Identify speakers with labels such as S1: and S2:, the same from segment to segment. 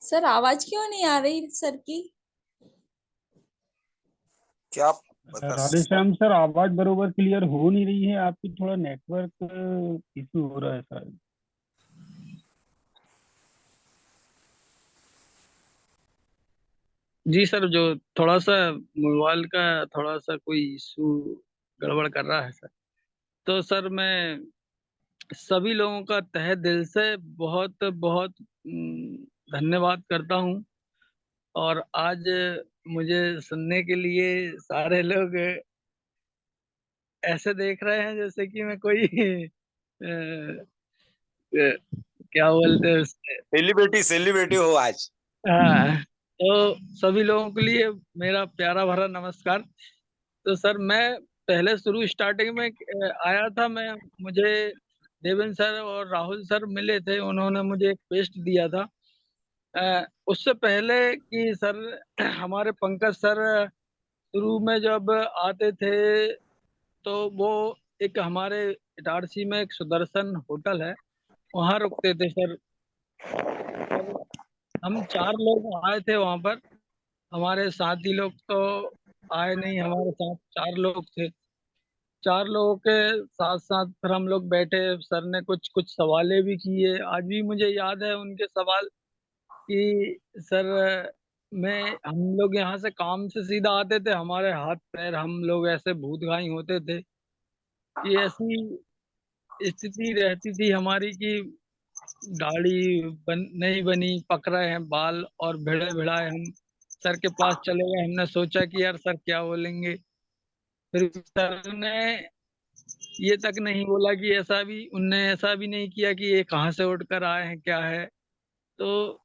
S1: Sir आवाज क्यों नहीं आ रही सर की?
S2: क्या आप बता।
S3: राधे श्याम सर, आवाज बरोबर क्लियर हो नहीं रही है आपकी। थोड़ा नेटवर्क इशू हो रहा है शायद।
S4: जी सर, जो थोड़ा सा मोबाइल का थोड़ा सा कोई इशू गड़बड़ कर रहा है सर। तो सर मैं सभी लोगों का तहे दिल से बहुत बहुत धन्यवाद करता हूँ। और आज मुझे सुनने के लिए सारे लोग ऐसे देख रहे हैं जैसे कि मैं कोई क्या बोलते हैं उससे।
S2: सेलिब्रिटी सेलिब्रिटी हो आज।
S4: हाँ, तो सभी लोगों के लिए मेरा प्यारा भरा नमस्कार। तो सर मैं पहले शुरू स्टार्टिंग में आया था। मुझे देवेंद्र सर और राहुल सर मिले थे, उन्होंने मुझे एक पेस्ट दिया था। उससे पहले कि सर हमारे पंकज सर शुरू में जब आते थे तो वो एक हमारे इटारसी में एक सुदर्शन होटल है, वहाँ रुकते थे सर। और हम 4 लोग आए थे वहाँ पर। हमारे साथी लोग तो आए नहीं, हमारे साथ 4 लोग थे। 4 लोगों के साथ साथ फिर हम लोग बैठे। सर ने कुछ कुछ सवालें भी किए, आज भी मुझे याद है उनके सवाल कि सर मैं हम लोग यहाँ से काम से सीधा आते थे, हमारे हाथ पैर हम लोग ऐसे भूत घाई होते थे कि ऐसी स्थिति रहती थी हमारी कि दाढ़ी नहीं बनी, पक रहे हैं बाल और भिड़े भिड़ाए हम सर के पास चले गए। हमने सोचा कि यार सर क्या बोलेंगे। फिर सर ने ये तक नहीं बोला कि ऐसा भी नहीं किया कि ये कहाँ से उठ कर आए हैं क्या है। तो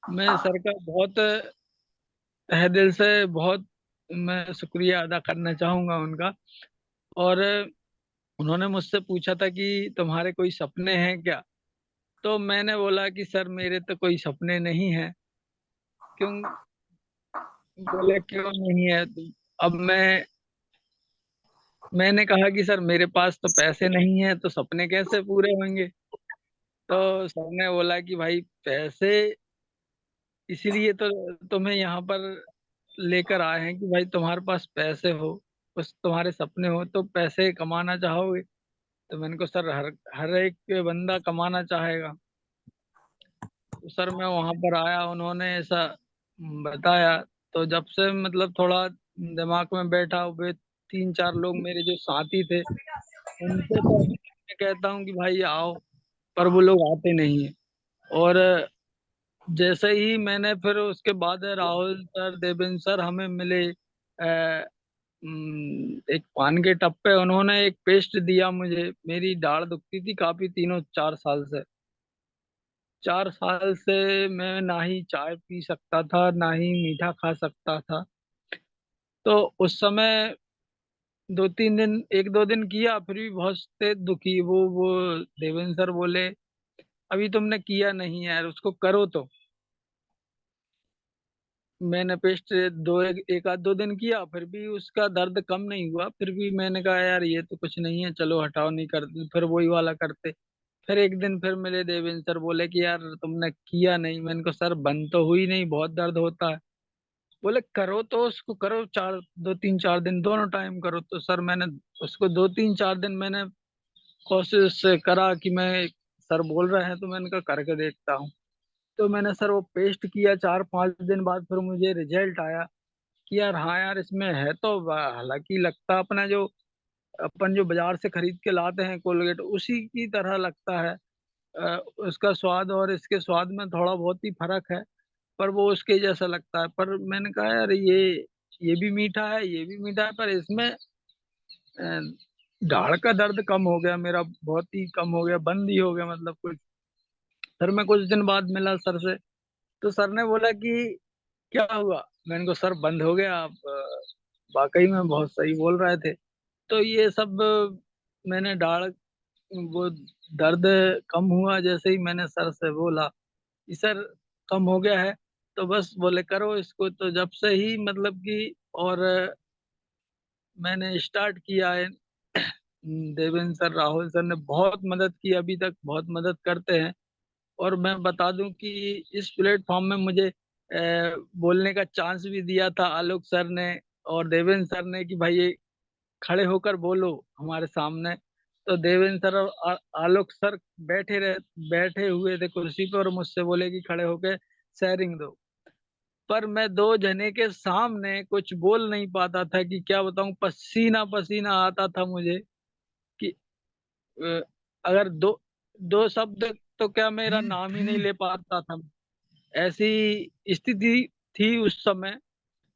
S4: मैं सर का बहुत तहे दिल से बहुत मैं शुक्रिया अदा करना चाहूंगा उनका। और उन्होंने मुझसे पूछा था कि तुम्हारे कोई सपने हैं क्या। तो मैंने बोला कि सर मेरे तो कोई सपने नहीं है। क्यों? बोले क्यों नहीं है? तो अब मैंने कहा कि सर मेरे पास तो पैसे नहीं है तो सपने कैसे पूरे होंगे। तो सर ने बोला कि भाई पैसे इसीलिए तो तुम्हें यहाँ पर लेकर आए हैं कि भाई तुम्हारे पास पैसे हो, बस तुम्हारे सपने हो तो पैसे कमाना चाहोगे। तो मैंने कहा सर हर हर एक बंदा कमाना चाहेगा। तो सर मैं वहां पर आया, उन्होंने ऐसा बताया। तो जब से मतलब थोड़ा दिमाग में बैठा, वे 3 4 लोग मेरे जो साथी थे उनसे तो मैं कहता हूँ कि भाई आओ, पर वो लोग आते नहीं है। और जैसे ही मैंने फिर उसके बाद राहुल सर देवेंद्र सर हमें मिले। एक पान के टप पे उन्होंने एक पेस्ट दिया मुझे। मेरी दाढ़ दुखती थी काफी, तीनों 4 साल से। 4 साल से मैं ना ही चाय पी सकता था ना ही मीठा खा सकता था। तो उस समय 2 3 दिन, 1 2 दिन किया, फिर भी बहुत तेज दुखी। वो देवेंद्र सर बोले अभी तुमने किया नहीं यार, उसको करो तो। मैंने पेस्ट एक आध 2 दिन किया, फिर भी उसका दर्द कम नहीं हुआ। फिर भी मैंने कहा यार ये तो कुछ नहीं है, चलो हटाओ, नहीं करते, फिर वही वाला करते। फिर एक दिन फिर मिले देवेंद्र सर, बोले कि यार तुमने किया नहीं। मैंने कहा सर बंद तो हुई नहीं, बहुत दर्द होता है। बोले करो तो उसको करो, 2 3 4 दिन दोनों टाइम करो। तो सर मैंने उसको 2 3 4 दिन मैंने कोशिश करा कि मैं, सर बोल रहे हैं तो मैंने कहा करके देखता हूँ। तो मैंने सर वो पेस्ट किया, 4 5 दिन बाद फिर मुझे रिजल्ट आया कि यार हाँ यार इसमें है तो। हालांकि लगता अपना जो अपन जो बाजार से खरीद के लाते हैं कोलगेट उसी की तरह लगता है। उसका स्वाद और इसके स्वाद में थोड़ा बहुत ही फर्क है, पर वो उसके जैसा लगता है। पर मैंने कहा यार ये भी मीठा है, ये भी मीठा है, पर इसमें अ, दाढ़ का दर्द कम हो गया मेरा, बहुत ही कम हो गया, बंद ही हो गया मतलब कुछ। फिर मैं कुछ दिन बाद मिला सर से, तो सर ने बोला कि क्या हुआ। मैंने कहा सर बंद हो गया। आप वाकई में बहुत सही बोल रहे थे। तो ये सब मैंने दाढ़ वो दर्द कम हुआ जैसे ही मैंने सर से बोला कि सर कम हो गया है, तो बस बोले करो इसको। तो जब से ही मतलब कि और मैंने स्टार्ट किया है। देवेंद्र सर राहुल सर ने बहुत मदद की, अभी तक बहुत मदद करते हैं। और मैं बता दूं कि इस प्लेटफॉर्म में मुझे बोलने का चांस भी दिया था आलोक सर ने और देवेंद्र सर ने कि भाई ये खड़े होकर बोलो हमारे सामने। तो देवेंद्र सर और आलोक सर बैठे हुए थे कुर्सी पर और मुझसे बोले कि खड़े होकर शेयरिंग दो। पर मैं दो जने के सामने कुछ बोल नहीं पाता था कि क्या बताऊं, पसीना पसीना आता था मुझे कि अ, अगर दो दो शब्द तो क्या मेरा नाम ही नहीं ले पाता था। ऐसी स्थिति थी उस समय।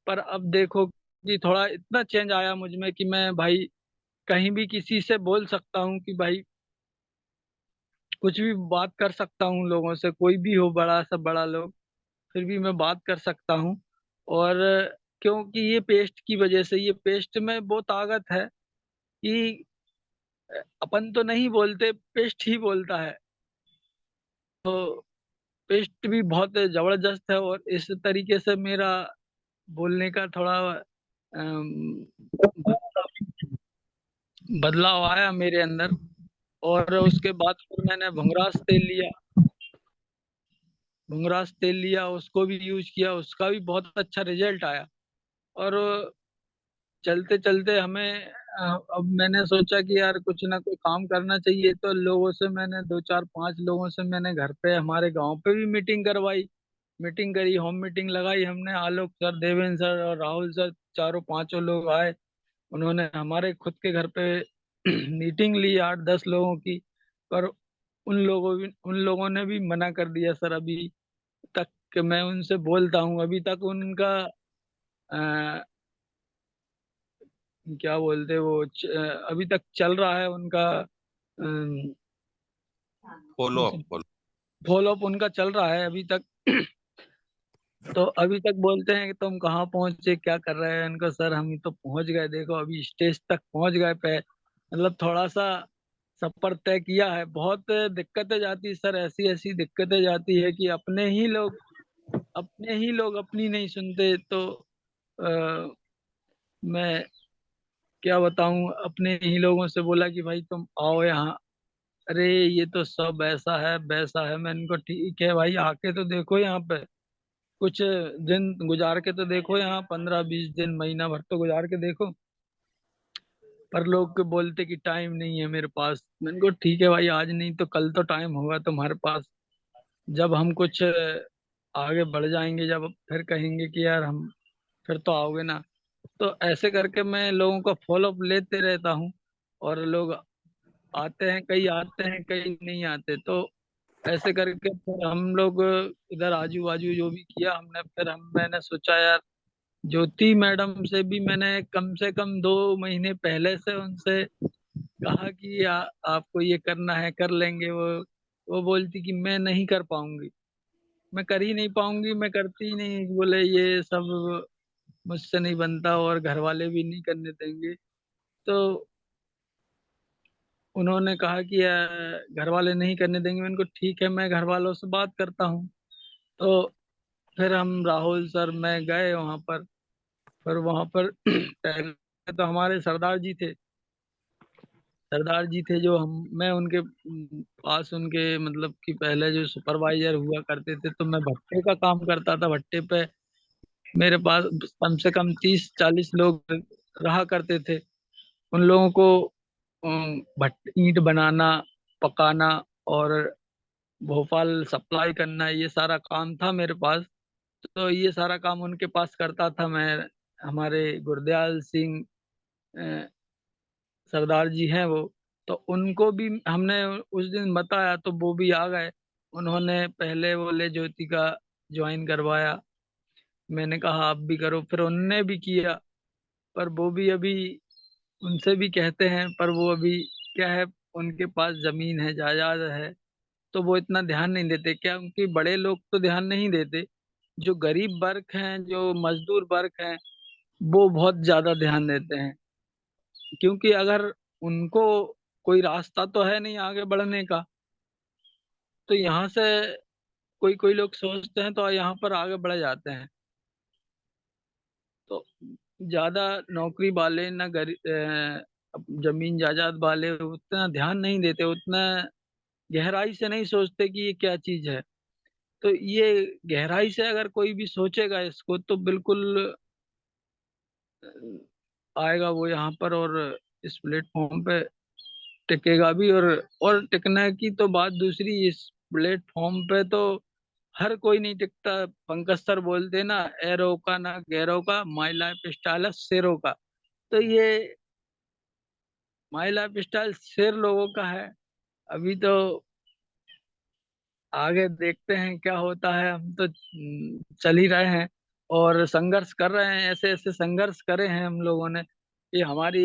S4: पर अब देखो कि थोड़ा इतना चेंज आया मुझ में कि मैं भाई कहीं भी किसी से बोल सकता हूँ कि भाई कुछ भी बात कर सकता हूँ लोगों से, कोई भी हो, बड़ा से बड़ा लोग, फिर भी मैं बात कर सकता हूँ। और क्योंकि ये पेस्ट की वजह से, ये पेस्ट में वो ताकत है कि अपन तो नहीं बोलते, पेस्ट ही बोलता है। तो पेस्ट भी बहुत जबरदस्त है और इस तरीके से मेरा बोलने का थोड़ा अम, बदलाव आया मेरे अंदर। और उसके बाद फिर मैंने भुंगरास तेल लिया, उसको भी यूज किया, उसका भी बहुत अच्छा रिजल्ट आया। और चलते चलते हमें अब मैंने सोचा कि यार कुछ ना कोई काम करना चाहिए। तो लोगों से मैंने दो चार पांच लोगों से मैंने घर पे हमारे गांव पे भी मीटिंग करवाई, मीटिंग करी, होम मीटिंग लगाई हमने। आलोक सर, देवेंद्र सर और राहुल सर, चारों पांचों लोग आए। उन्होंने हमारे खुद के घर पे मीटिंग ली 8-10 लोगों की। पर उन लोगों ने भी मना कर दिया सर, अभी तक कि मैं उनसे बोलता हूँ, अभी तक उनका अ, क्या बोलते वो अभी तक चल रहा है उनका
S2: follow up follow.
S4: Follow up उनका चल रहा है अभी तक। तो अभी तक बोलते हैं कि तुम कहाँ पहुंचे, क्या कर रहे हैं। उनको सर हम तो पहुंच गए, देखो अभी स्टेज तक पहुंच गए पे, मतलब थोड़ा सा सफर तय किया है। बहुत दिक्कतें जाती सर, ऐसी ऐसी दिक्कतें जाती है कि अपने ही लोग अपनी नहीं सुनते। तो आ, मैं क्या बताऊं, अपने ही लोगों से बोला कि भाई तुम आओ यहाँ। अरे ये तो सब ऐसा है वैसा है। मैं इनको ठीक है भाई, आके तो देखो यहाँ पे, कुछ दिन गुजार के तो देखो, यहाँ 15-20 दिन, महीना भर तो गुजार के देखो। पर लोग के बोलते कि टाइम नहीं है मेरे पास। मैंने कहा ठीक है भाई, आज नहीं तो कल तो टाइम होगा तुम्हारे पास। जब हम कुछ आगे बढ़ जाएंगे, जब फिर कहेंगे कि यार हम, फिर तो आओगे ना। तो ऐसे करके मैं लोगों का फॉलो अप लेते रहता हूँ। और लोग आते हैं कई नहीं आते। तो ऐसे करके फिर हम लोग इधर आजू बाजू जो भी किया हमने, फिर मैंने सोचा यार ज्योति मैडम से भी मैंने कम से कम 2 महीने पहले से उनसे कहा कि आपको ये करना है, कर लेंगे। वो बोलती कि मैं नहीं कर पाऊंगी, मैं कर ही नहीं पाऊंगी, मैं करती ही नहीं, बोले ये सब मुझसे नहीं बनता और घर वाले भी नहीं करने देंगे। तो उन्होंने कहा कि घर वाले नहीं करने देंगे। मैंने कहा ठीक है, मैं घर वालों से बात करता हूँ। तो फिर हम राहुल सर, मैं गए वहाँ पर। फिर वहाँ पर पहले तो हमारे सरदार जी थे जो हम मैं उनके पास, उनके मतलब कि पहले जो सुपरवाइजर हुआ करते थे। तो मैं भट्टे का काम करता था, भट्टे पे मेरे पास कम से कम 30-40 लोग रहा करते थे। उन लोगों को भट्ट ईंट बनाना, पकाना और भोपाल सप्लाई करना, ये सारा काम था मेरे पास। तो ये सारा काम उनके पास करता था मैं। हमारे गुरदयाल सिंह अ, सरदार जी हैं वो। तो उनको भी हमने उस दिन बताया तो वो भी आ गए। उन्होंने पहले बोले ज्योति का ज्वाइन करवाया। मैंने कहा आप भी करो, फिर उनने भी किया। पर वो भी अभी, उनसे भी कहते हैं, पर वो अभी क्या है, उनके पास जमीन है, जायदाद है। तो वो इतना ध्यान नहीं देते, क्या उनके बड़े लोग तो ध्यान नहीं देते। जो गरीब वर्ग हैं, जो मजदूर वर्ग हैं, वो बहुत ज्यादा ध्यान देते हैं। क्योंकि अगर उनको कोई रास्ता तो है नहीं आगे बढ़ने का, तो यहाँ से कोई कोई लोग सोचते हैं तो यहाँ पर आगे बढ़ जाते हैं। तो ज्यादा नौकरी वाले जमीन जायदाद वाले उतना ध्यान नहीं देते, उतना गहराई से नहीं सोचते कि ये क्या चीज है। तो ये गहराई से अगर कोई भी सोचेगा इसको तो बिल्कुल आएगा वो यहाँ पर और इस प्लेटफॉर्म पे टिकेगा भी। और टिकने की तो बात दूसरी, इस प्लेटफॉर्म पे तो हर कोई नहीं टिकता। पंकज सर बोलते ना, एरो का ना गैरो का, माई लाइफ स्टाइल है शेरों का। तो ये माई लाइफ स्टाइल शेर लोगों का है। अभी तो आगे देखते हैं क्या होता है। हम तो चल ही रहे हैं और संघर्ष कर रहे हैं। ऐसे ऐसे संघर्ष करे हैं हम लोगों ने कि हमारी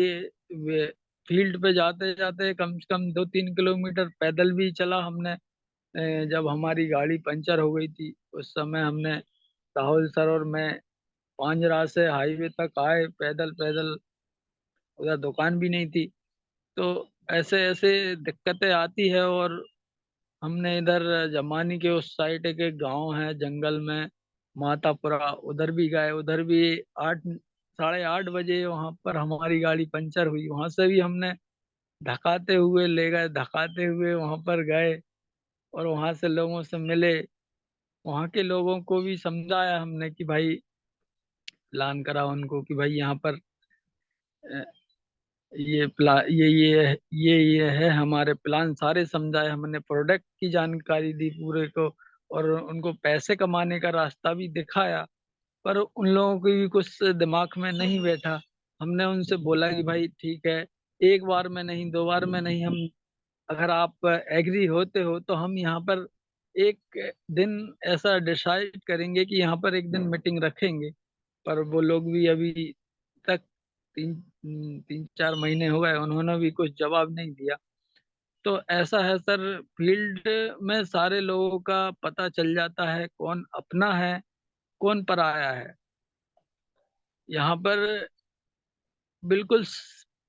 S4: फील्ड पे जाते जाते कम से कम 2-3 किलोमीटर पैदल भी चला हमने। जब हमारी गाड़ी पंचर हो गई थी उस समय हमने, राहुल सर और मैं, पांजरा से हाईवे तक आए पैदल पैदल। उधर दुकान भी नहीं थी। तो ऐसे ऐसे दिक्कतें आती है। और हमने इधर जमानी के उस साइड के गांव है जंगल में, मातापुरा, उधर भी गए। उधर भी 8, 8:30 बजे वहां पर हमारी गाड़ी पंचर हुई। वहां से भी हमने धकाते हुए ले गए, धकाते हुए वहां पर गए और वहां से लोगों से मिले। वहां के लोगों को भी समझाया हमने कि भाई, प्लान करा उनको कि भाई यहाँ पर अ, ये प्ला ये है हमारे प्लान, सारे समझाए हमने, प्रोडक्ट की जानकारी दी पूरे को और उनको पैसे कमाने का रास्ता भी दिखाया। पर उन लोगों की भी कुछ दिमाग में नहीं बैठा। हमने उनसे बोला कि भाई ठीक है, एक बार में नहीं, दो बार में नहीं, हम अगर आप एग्री होते हो तो हम यहाँ पर एक दिन ऐसा डिसाइड करेंगे कि यहाँ पर एक दिन मीटिंग रखेंगे। पर वो लोग भी अभी तक 3-4 महीने हो गए, उन्होंने भी कुछ जवाब नहीं दिया। तो ऐसा है सर, फील्ड में सारे लोगों का पता चल जाता है कौन अपना है कौन पराया है। यहाँ पर बिल्कुल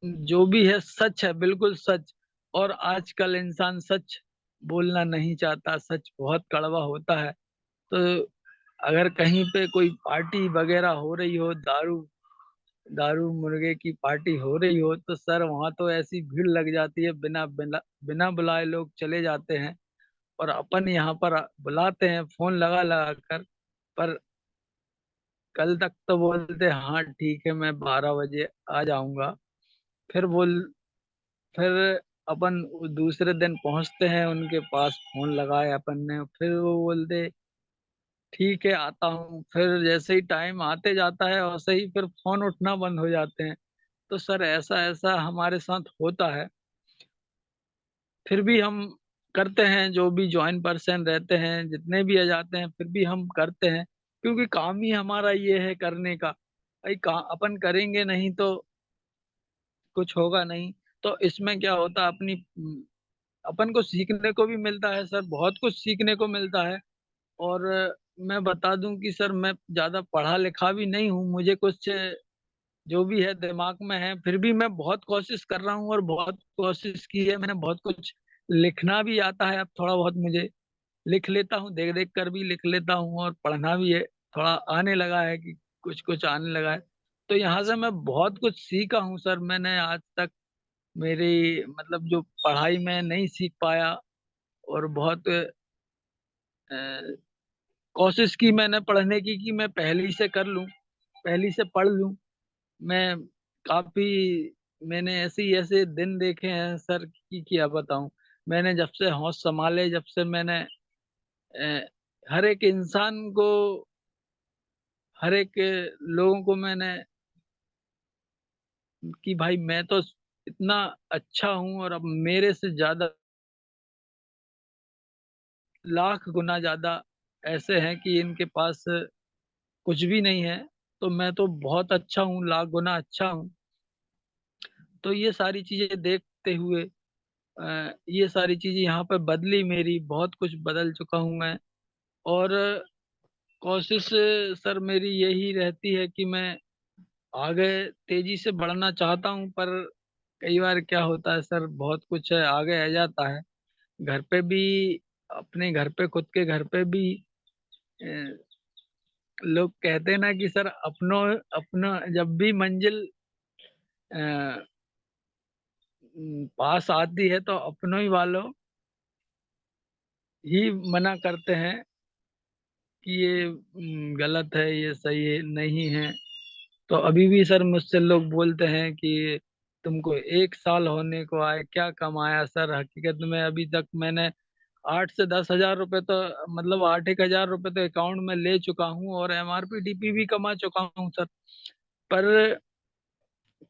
S4: जो भी है सच है, बिल्कुल सच। और आजकल इंसान सच बोलना नहीं चाहता, सच बहुत कड़वा होता है। तो अगर कहीं पे कोई पार्टी वगैरह हो रही हो, दारू दारू मुर्गे की पार्टी हो रही हो, तो सर वहां तो ऐसी भीड़ लग जाती है, बिना बिना बिना बुलाए लोग चले जाते हैं। और अपन यहाँ पर बुलाते हैं फोन लगा लगा कर। पर कल तक तो बोलते हाँ ठीक है मैं 12 बजे आ जाऊंगा। फिर बोल फिर अपन दूसरे दिन पहुंचते हैं उनके पास, फोन लगाए अपन ने, फिर वो बोलते ठीक है आता हूँ। फिर जैसे ही टाइम आते जाता है वैसे ही फिर फोन उठना बंद हो जाते हैं। तो सर ऐसा ऐसा हमारे साथ होता है। फिर भी हम करते हैं, जो भी ज्वाइन पर्सन रहते हैं जितने भी आ जाते हैं फिर भी हम करते हैं, क्योंकि काम ही हमारा ये है करने का। भाई अपन करेंगे नहीं तो कुछ होगा नहीं। तो इसमें क्या होता है, अपन को सीखने को भी मिलता है सर, बहुत कुछ सीखने को मिलता है। और मैं बता दूं कि सर मैं ज्यादा पढ़ा लिखा भी नहीं हूँ, मुझे कुछ जो भी है दिमाग में है, फिर भी मैं बहुत कोशिश कर रहा हूँ और बहुत कोशिश की है मैंने। बहुत कुछ लिखना भी आता है अब थोड़ा बहुत मुझे, लिख लेता हूँ, देख देख कर भी लिख लेता हूँ। और पढ़ना भी है, थोड़ा आने लगा है कि कुछ कुछ आने लगा है। तो यहाँ से मैं बहुत कुछ सीखा हूँ सर। मैंने आज तक मेरी मतलब जो पढ़ाई में नहीं सीख पाया, और बहुत कोशिश की मैंने पढ़ने की कि मैं पहली से कर लूं, पहली से पढ़ लूं मैं। काफी मैंने ऐसे ही ऐसे दिन देखे हैं सर कि क्या बताऊं। मैंने जब से होश संभाले, जब से मैंने हर एक इंसान को, हर एक लोगों को मैंने कि भाई मैं तो इतना अच्छा हूं और अब मेरे से ज्यादा लाख गुना ज्यादा ऐसे हैं कि इनके पास कुछ भी नहीं है। तो मैं तो बहुत अच्छा हूँ, लाख गुना अच्छा हूँ। तो ये सारी चीजें देखते हुए ये सारी चीजें यहाँ पे बदली, मेरी बहुत कुछ बदल चुका हूँ मैं। और कोशिश सर मेरी यही रहती है कि मैं आगे तेजी से बढ़ना चाहता हूँ। पर कई बार क्या होता है सर, बहुत कुछ है आगे आ जाता है। घर पे भी, अपने घर पे, खुद के घर पे भी अ, लोग कहते हैं ना कि सर अपनों अपना जब भी मंजिल पास आती है तो अपनों ही वालों ही मना करते हैं कि ये गलत है, ये सही है नहीं है। तो अभी भी सर मुझसे लोग बोलते हैं कि तुमको 1 साल होने को आए, क्या कमाया सर? हकीकत में अभी तक मैंने 8 से 10 हजार रुपए तो, मतलब 8 1 हजार रुपए तो अकाउंट में ले चुका हूँ, और एमआरपी डीपी भी कमा चुका हूँ सर। पर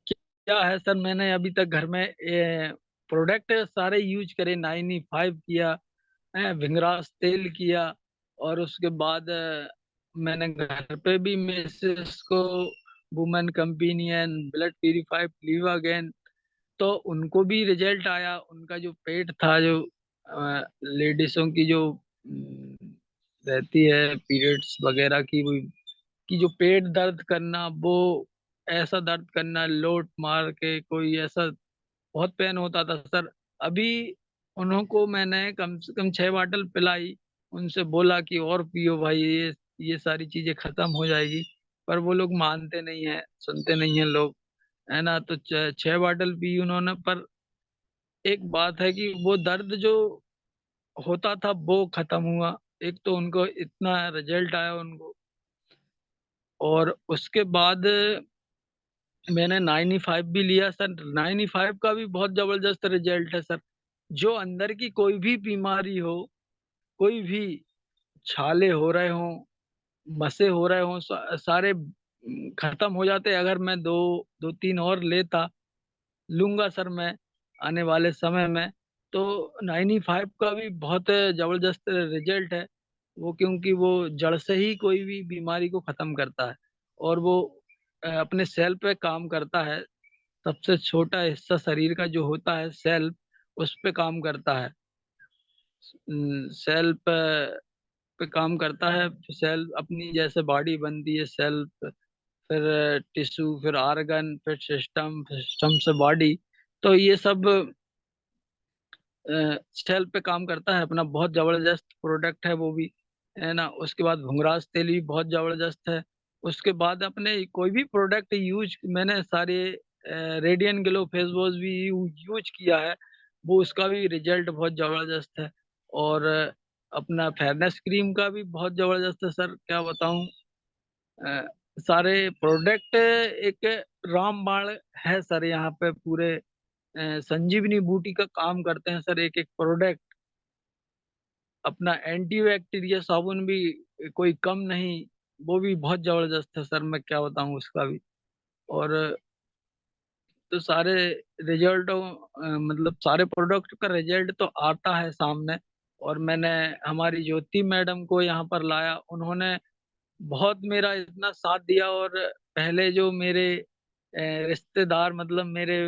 S4: क्या है सर, मैंने अभी तक घर में प्रोडक्ट सारे यूज करे। 95 किया, भिंगराज तेल किया, और उसके बाद मैंने घर पे भी मिसेस को वुमेन कंपेनियन, ब्लड प्यूरिफाई, फ्लीवागेन, तो उनको भी रिजल्ट आया। उनका जो पेट था, जो लेडीजों की जो रहती है पीरियड्स वगैरह की, वो कि जो पेट दर्द करना, वो ऐसा दर्द करना लोट मार के, कोई ऐसा बहुत पेन होता था सर। अभी उन्हों को मैंने कम से कम 6 बॉटल पिलाई। उनसे बोला कि और पियो भाई, ये सारी चीजें खत्म हो जाएगी। पर वो लोग मानते नहीं है, सुनते नहीं है लोग, है ना। तो 6 बॉटल पी उन्होंने। पर एक बात है कि वो दर्द जो होता था वो खत्म हुआ। एक तो उनको इतना रिजल्ट आया उनको, और उसके बाद मैंने 95 भी लिया सर। 95 का भी बहुत जबरदस्त रिजल्ट है सर। जो अंदर की कोई भी बीमारी हो, कोई भी छाले हो रहे हो, मसे हो रहे हो, सारे खत्म हो जाते। अगर मैं दो दो तीन और लेता, लूंगा सर मैं आने वाले समय में, तो 95 का भी बहुत जबरदस्त रिजल्ट है वो, क्योंकि वो जड़ से ही कोई भी बीमारी को खत्म करता है। और वो अपने सेल पे काम करता है। सबसे छोटा हिस्सा शरीर का जो होता है, सेल, उस पे काम करता है। सेल पे काम करता है। सेल अपनी जैसे बॉडी बनती है, सेल, फिर टिश्यू, फिर आर्गन, फिर सिस्टम, सिस्टम से बॉडी। तो ये सब सेल पे काम करता है अपना। बहुत जबरदस्त प्रोडक्ट है वो भी, है ना। उसके बाद भुंगराज तेल भी बहुत जबरदस्त है। उसके बाद अपने कोई भी प्रोडक्ट यूज, मैंने सारे रेडियन ग्लो फेस वॉश भी यूज किया है, वो उसका भी रिजल्ट बहुत जबरदस्त है। और अपना फेयरनेस क्रीम का भी बहुत जबरदस्त है सर, क्या बताऊं। अ, सारे प्रोडक्ट एक रामबाण है सर यहाँ पे पूरे। संजीवनी बूटी का काम करते हैं सर एक एक प्रोडक्ट। अपना एंटीबैक्टीरिया साबुन भी कोई कम नहीं, वो भी बहुत जबरदस्त है सर, मैं क्या बताऊं उसका भी। और तो सारे रिजल्ट, मतलब सारे प्रोडक्ट का रिजल्ट तो आता है सामने। और मैंने हमारी ज्योति मैडम को यहाँ पर लाया, उन्होंने बहुत मेरा इतना साथ दिया। और पहले जो मेरे रिश्तेदार, मतलब मेरे,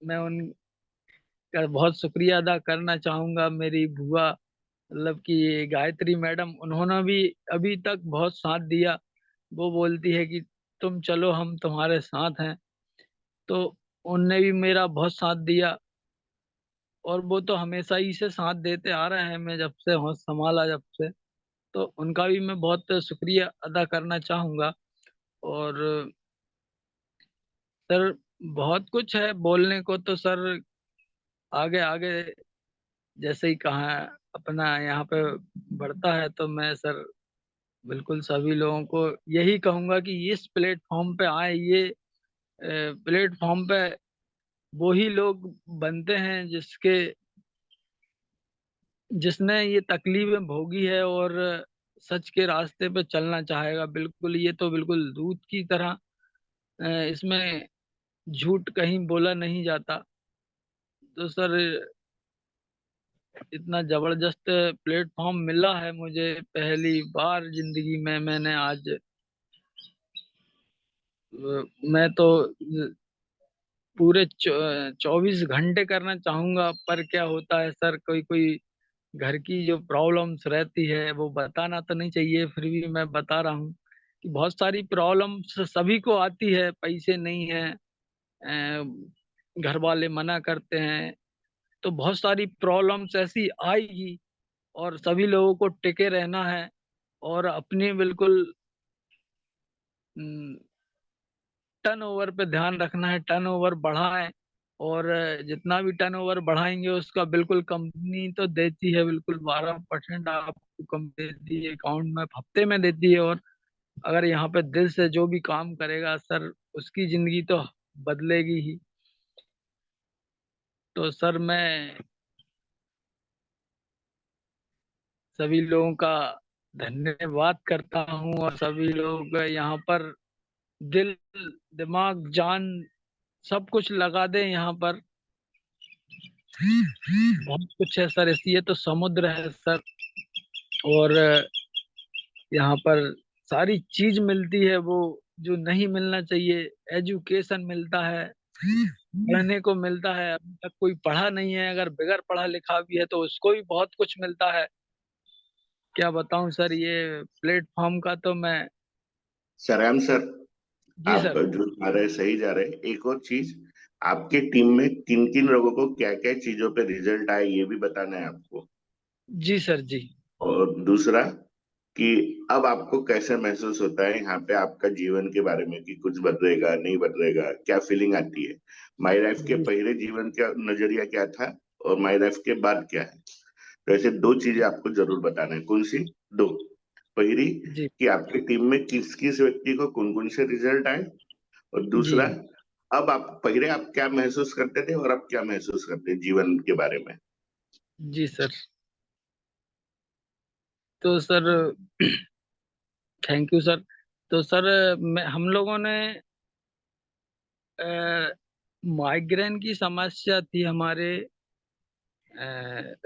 S4: मैं उनका बहुत शुक्रिया अदा करना चाहूंगा। मेरी बुआ, मतलब कि गायत्री मैडम, उन्होंने भी अभी तक बहुत साथ दिया। वो बोलती है कि तुम चलो, हम तुम्हारे साथ हैं। तो उनने भी मेरा बहुत साथ दिया। और वो तो हमेशा ही से साथ देते आ रहे हैं, मैं जब से होश संभाला, जब से। तो उनका भी मैं बहुत शुक्रिया अदा करना चाहूंगा। और सर बहुत कुछ है बोलने को तो सर, आगे आगे जैसे ही कहा अपना यहाँ पे बढ़ता है, तो मैं सर बिल्कुल सभी लोगों को यही कहूंगा कि इस प्लेटफॉर्म पे आए। ये प्लेटफॉर्म पे वही लोग बनते हैं जिसने ये तकलीफें भोगी है, और सच के रास्ते पे चलना चाहेगा। बिल्कुल, ये तो बिल्कुल दूध की तरह, इसमें झूठ कहीं बोला नहीं जाता। तो सर इतना जबरदस्त प्लेटफॉर्म मिला है मुझे, पहली बार जिंदगी में मैंने आज, मैं तो पूरे 24 घंटे करना चाहूंगा। पर क्या होता है सर, कोई कोई घर की जो प्रॉब्लम्स रहती है, वो बताना तो नहीं चाहिए, फिर भी मैं बता रहा हूँ कि बहुत सारी प्रॉब्लम्स सभी को आती है। पैसे नहीं है, घर वाले मना करते हैं, तो बहुत सारी प्रॉब्लम्स ऐसी आएगी। और सभी लोगों को टिके रहना है, और अपने बिल्कुल टर्न ओवर पे ध्यान रखना है, टर्न ओवर बढ़ाएं। और जितना भी टर्नओवर बढ़ाएंगे उसका बिल्कुल कंपनी तो देती है, बिल्कुल 12% आपको कंपनी देती है, अकाउंट में हफ्ते में देती है। और अगर यहाँ पे दिल से जो भी काम करेगा सर, उसकी जिंदगी तो बदलेगी ही। तो सर मैं सभी लोगों का धन्यवाद करता हूँ, और सभी लोग यहाँ पर दिल, दिमाग, जान सब कुछ लगा दें। यहाँ पर बहुत कुछ है सर, इसलिए तो समुद्र है सर। और यहाँ पर सारी चीज मिलती है, वो जो नहीं मिलना चाहिए। एजुकेशन मिलता है, पढ़ने को मिलता है। अभी तक कोई पढ़ा नहीं है, अगर बगैर पढ़ा लिखा भी है तो उसको भी बहुत कुछ मिलता है। क्या बताऊं सर, ये प्लेटफॉर्म का तो मैं।
S5: सराम सर,
S4: जी
S5: आप
S4: सर।
S5: जो जा रहे हैं सही जा रहे हैं। एक और चीज, आपके टीम में किन किन लोगों को क्या क्या चीजों पे रिजल्ट आए ये भी बताना है आपको।
S4: जी सर जी।
S5: और दूसरा कि अब आपको कैसे महसूस होता है यहाँ पे आपका जीवन के बारे में, कि कुछ बदलेगा नहीं बदलेगा, क्या फीलिंग आती है। माई लाइफ के
S4: जी
S5: पहले जीवन का नजरिया क्या था और माई लाइफ के बाद क्या है। तो ऐसे दो चीजें आपको जरूर बताना है। कौन सी दो? पहली,
S4: जी
S5: कि आपकी टीम में किस किस व्यक्ति को कौन कौन से रिजल्ट आए। और
S4: जी।
S5: दूसरा, अब आप पहले आप क्या महसूस करते थे और अब क्या महसूस करते हैं जीवन के बारे में।
S4: जी सर। तो सर थैंक यू सर। तो सर हम लोगों ने माइग्रेन की समस्या थी हमारे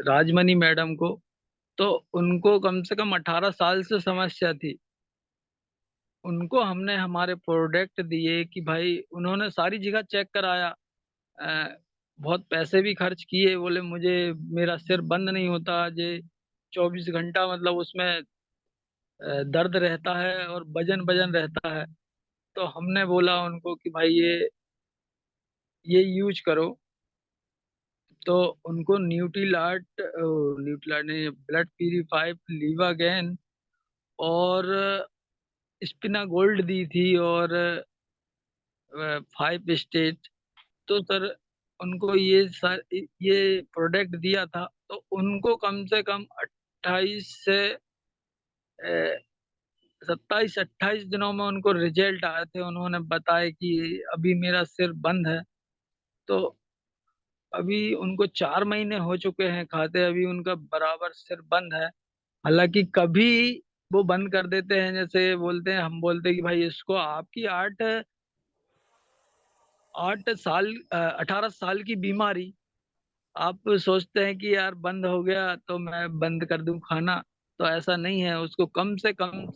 S4: राजमणि मैडम को। तो उनको कम से कम 18 साल से समस्या थी। उनको हमने हमारे प्रोडक्ट दिए कि भाई, उन्होंने सारी जगह चेक कराया, अ, बहुत पैसे भी खर्च किए। बोले मुझे, मेरा सिर बंद नहीं होता, ये 24 घंटा मतलब उसमें दर्द रहता है और वजन वजन रहता है। तो हमने बोला उनको कि भाई ये यूज करो। तो उनको न्यूट्रीलाट ने ब्लड प्यूरिफाई, लीवागैन और स्पिना गोल्ड दी थी, और 5 स्टेट। तो सर उनको ये प्रोडक्ट दिया था। तो उनको कम से कम 28 से 27-28 दिनों में उनको रिजल्ट आए थे। उन्होंने बताया कि अभी मेरा सिर बंद है। तो अभी उनको 4 महीने हो चुके हैं खाते, अभी उनका बराबर सिर बंद है। हालांकि कभी वो बंद कर देते हैं, जैसे बोलते हैं, हम बोलते हैं कि भाई इसको आपकी 8 साल 18 साल की बीमारी, आप सोचते हैं कि यार बंद हो गया तो मैं बंद कर दूं खाना। तो ऐसा नहीं है, उसको कम से कम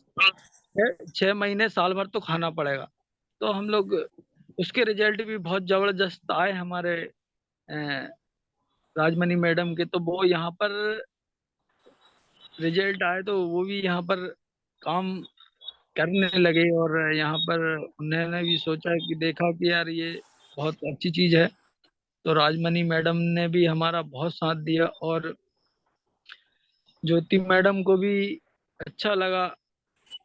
S4: 6 महीने साल भर तो खाना पड़ेगा। तो हम लोग, उसके रिजल्ट भी बहुत जबरदस्त आए हमारे अ, राजमणि मैडम के। तो वो यहाँ पर रिजल्ट आए तो वो भी यहाँ पर काम करने लगे, और यहाँ पर उन्होंने भी सोचा कि देखा कि यार ये बहुत अच्छी चीज है। तो राजमणि मैडम ने भी हमारा बहुत साथ दिया, और ज्योति मैडम को भी अच्छा लगा।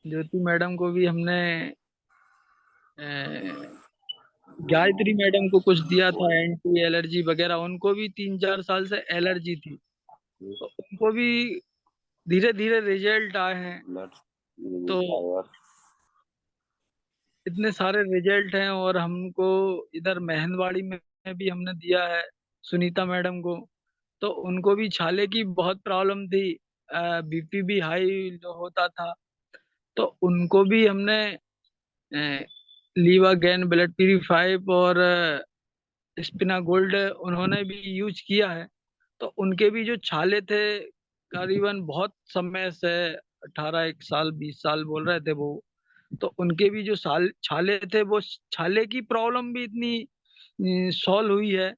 S4: ज्योति मैडम को भी हमने अ, गायत्री मैडम को कुछ दिया था, एंटी एलर्जी वगैरह। उनको भी 3-4 साल से एलर्जी थी, तो उनको भी धीरे धीरे रिजल्ट आए हैं। तो इतने सारे रिजल्ट हैं। और हमको इधर महंदवाड़ी में भी हमने दिया है सुनीता मैडम को। तो उनको भी छाले की बहुत प्रॉब्लम थी, बीपी भी हाई होता था। तो उनको भी हमने लीवा गैन, ब्लड प्यूरिफाइव और स्पिना गोल्ड उन्होंने भी यूज किया है। तो उनके भी जो छाले थे, करीबन बहुत समय से 18 1 साल 20 साल बोल रहे थे वो। तो उनके भी जो छाले थे, वो छाले की प्रॉब्लम भी इतनी सॉल्व हुई है।